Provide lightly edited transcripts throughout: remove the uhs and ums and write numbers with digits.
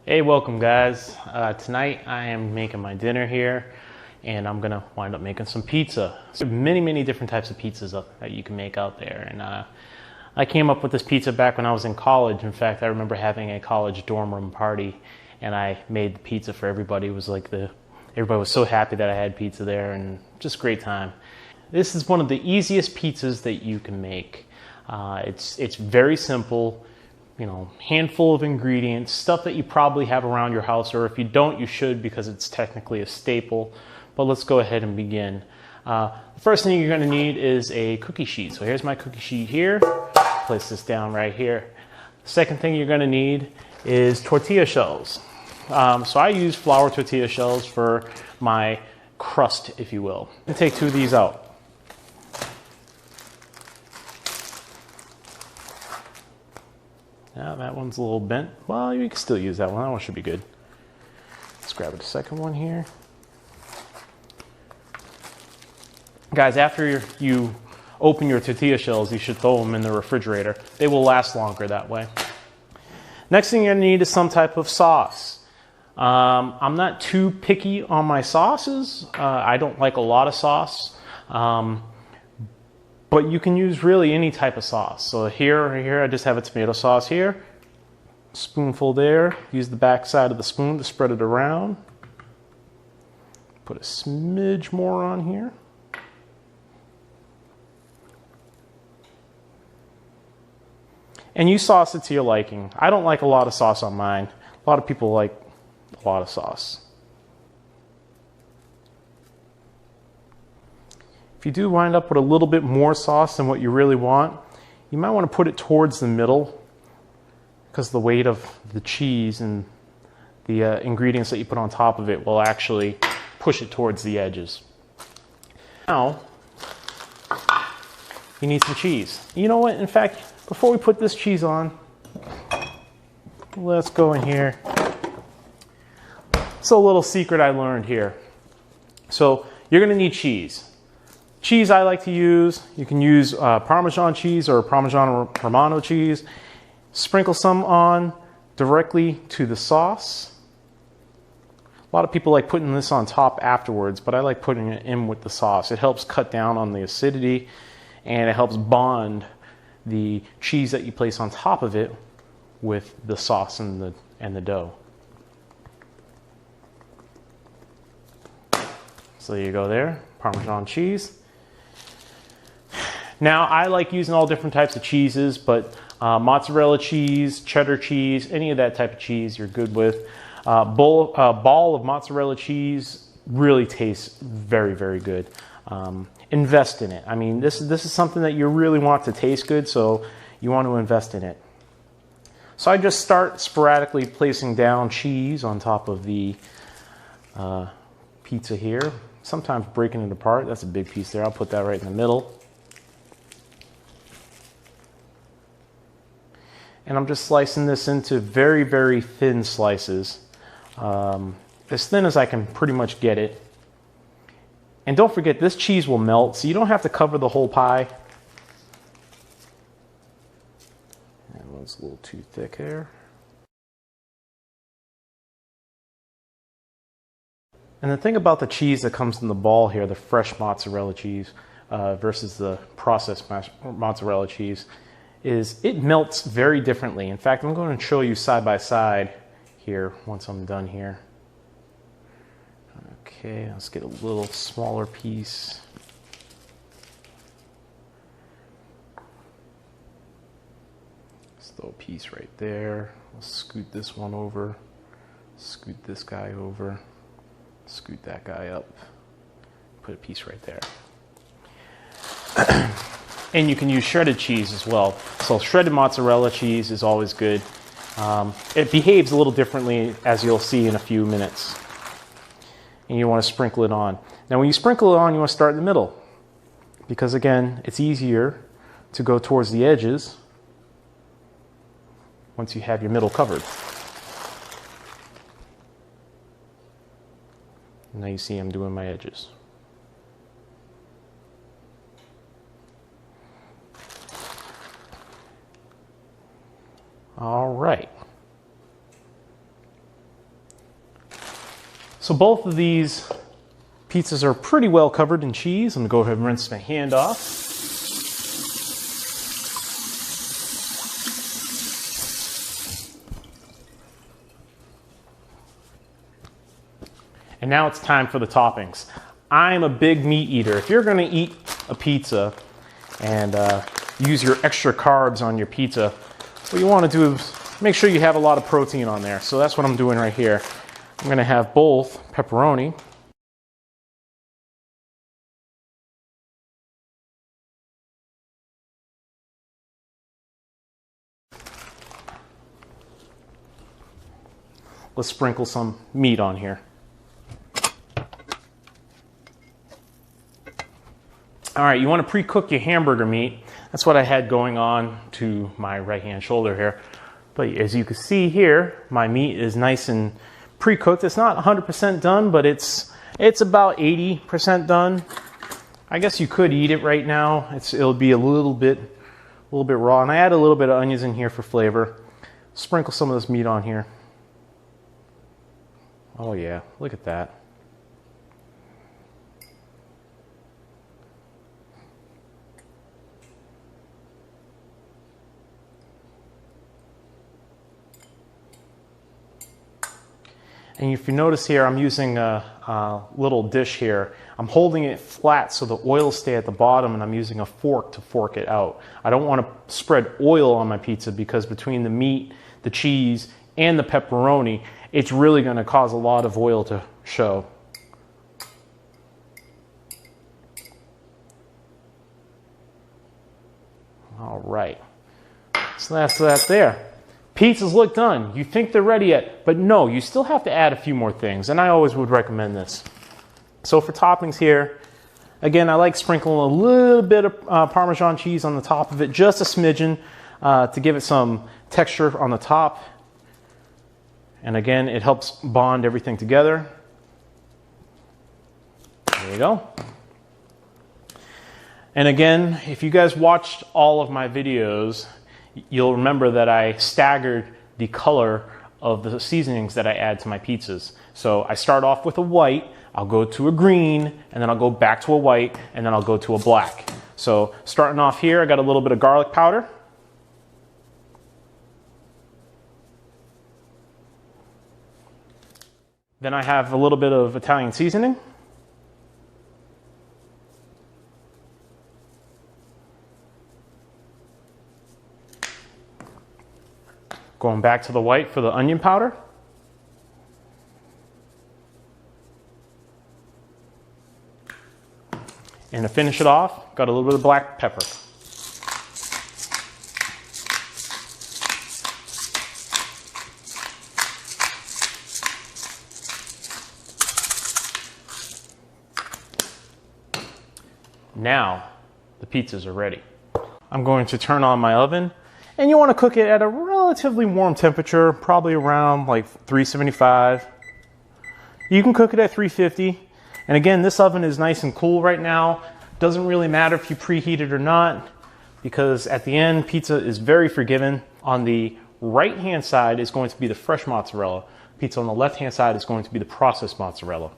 Hey, welcome guys. Tonight I am making my dinner here and I'm gonna wind up making some pizza. There are many different types of pizzas that you can make out there, and I came up with this pizza back when I was in college. In fact, I remember having a college dorm room party and I made the pizza for everybody. It was like everybody was so happy that I had pizza there, and just a great time. This is one of the easiest pizzas that you can make. It's very simple. You know, handful of ingredients, stuff that you probably have around your house, or if you don't, you should, because it's technically a staple. But let's go ahead and begin. The first thing you're going to need is a cookie sheet. So here's my cookie sheet here. Place this down right here. The second thing you're going to need is tortilla shells. So I use flour tortilla shells for my crust, if you will. I'm going to take 2 of these out. Yeah, that one's a little bent. Well, you can still use that one. That one should be good. Let's grab the second one here. Guys, after you open your tortilla shells, you should throw them in the refrigerator. They will last longer that way. Next thing you're going to need is some type of sauce. I'm not too picky on my sauces. I don't like a lot of sauce. But you can use really any type of sauce. So here I just have a tomato sauce here. Spoonful there. Use the back side of the spoon to spread it around. Put a smidge more on here. And you sauce it to your liking. I don't like a lot of sauce on mine. A lot of people like a lot of sauce. If you do wind up with a little bit more sauce than what you really want, you might want to put it towards the middle, because the weight of the cheese and the ingredients that you put on top of it will actually push it towards the edges. Now, you need some cheese. You know what? In fact, before we put this cheese on, let's go in here. It's a little secret I learned here. So you're going to need cheese. Cheese I like to use, you can use Parmesan cheese or Parmesan Romano cheese. Sprinkle some on directly to the sauce. A lot of people like putting this on top afterwards, but I like putting it in with the sauce. It helps cut down on the acidity, and it helps bond the cheese that you place on top of it with the sauce and the dough. So there you go there, Parmesan cheese. Now, I like using all different types of cheeses, but mozzarella cheese, cheddar cheese, any of that type of cheese you're good with. Ball of mozzarella cheese really tastes very good. Invest in it. I mean, this is something that you really want to taste good, so you want to invest in it. So I just start sporadically placing down cheese on top of the pizza here. Sometimes breaking it apart. That's a big piece there. I'll put that right in the middle. And I'm just slicing this into very thin slices, as thin as I can pretty much get it. And don't forget, this cheese will melt, so you don't have to cover the whole pie. That one's a little too thick here. And the thing about the cheese that comes in the ball here, the fresh mozzarella cheese versus the processed mozzarella cheese, is it melts very differently. In fact, I'm going to show you side by side here once I'm done here. Okay, let's get a little smaller piece. Let's throw a piece right there. Let's scoot this one over. Scoot this guy over. Scoot that guy up. Put a piece right there. And you can use shredded cheese as well. So shredded mozzarella cheese is always good. It behaves a little differently, as you'll see in a few minutes. And you want to sprinkle it on. Now when you sprinkle it on, you want to start in the middle, because again, it's easier to go towards the edges once you have your middle covered. Now you see I'm doing my edges. All right. So both of these pizzas are pretty well covered in cheese. I'm gonna go ahead and rinse my hand off. And now it's time for the toppings. I'm a big meat eater. If you're gonna eat a pizza and use your extra carbs on your pizza, what you wanna do is make sure you have a lot of protein on there. So that's what I'm doing right here. I'm gonna have both pepperoni let's sprinkle some meat on here. All right, you want to pre-cook your hamburger meat. That's what I had going on to my right-hand shoulder here. But as you can see here, my meat is nice and pre-cooked. It's not 100% done, but it's about 80% done. I guess you could eat it right now. It'll be a little bit raw. And I add a little bit of onions in here for flavor. Sprinkle some of this meat on here. Oh yeah, look at that. And if you notice here, I'm using a little dish here. I'm holding it flat so the oil stay at the bottom, and I'm using a fork to fork it out. I don't want to spread oil on my pizza because between the meat, the cheese, and the pepperoni, it's really going to cause a lot of oil to show. All right, so that's that there. Pizzas look done. You think they're ready yet, but no, you still have to add a few more things, and I always would recommend this. So for toppings here, again, I like sprinkling a little bit of Parmesan cheese on the top of it, just a smidgen, to give it some texture on the top. And again, it helps bond everything together. There you go. And again, if you guys watched all of my videos, you'll remember that I staggered the color of the seasonings that I add to my pizzas. So I start off with a white, I'll go to a green, and then I'll go back to a white, and then I'll go to a black. So starting off here, I got a little bit of garlic powder. Then I have a little bit of Italian seasoning. Going back to the white for the onion powder. And to finish it off, got a little bit of black pepper. Now, the pizzas are ready. I'm going to turn on my oven, and you want to cook it at a relatively warm temperature, probably around like 375. You can cook it at 350. And again, this oven is nice and cool right now. Doesn't really matter if you preheat it or not, because at the end, pizza is very forgiving. On the right-hand side is going to be the fresh mozzarella. Pizza on the left-hand side is going to be the processed mozzarella.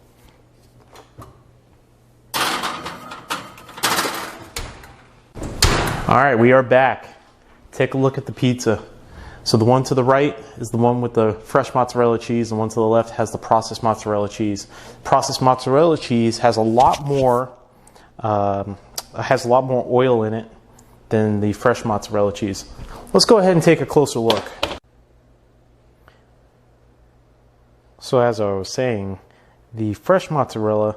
All right, we are back. Take a look at the pizza. So the one to the right is the one with the fresh mozzarella cheese. The one to the left has the processed mozzarella cheese. Processed mozzarella cheese has a lot more oil in it than the fresh mozzarella cheese. Let's go ahead and take a closer look. So as I was saying, the fresh mozzarella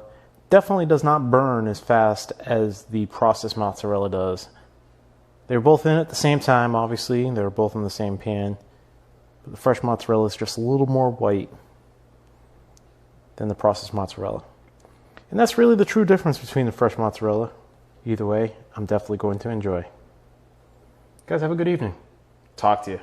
definitely does not burn as fast as the processed mozzarella does. They're both in at the same time, obviously. They're both in the same pan. But the fresh mozzarella is just a little more white than the processed mozzarella. And that's really the true difference between the fresh mozzarella. Either way, I'm definitely going to enjoy. Guys, have a good evening. Talk to you.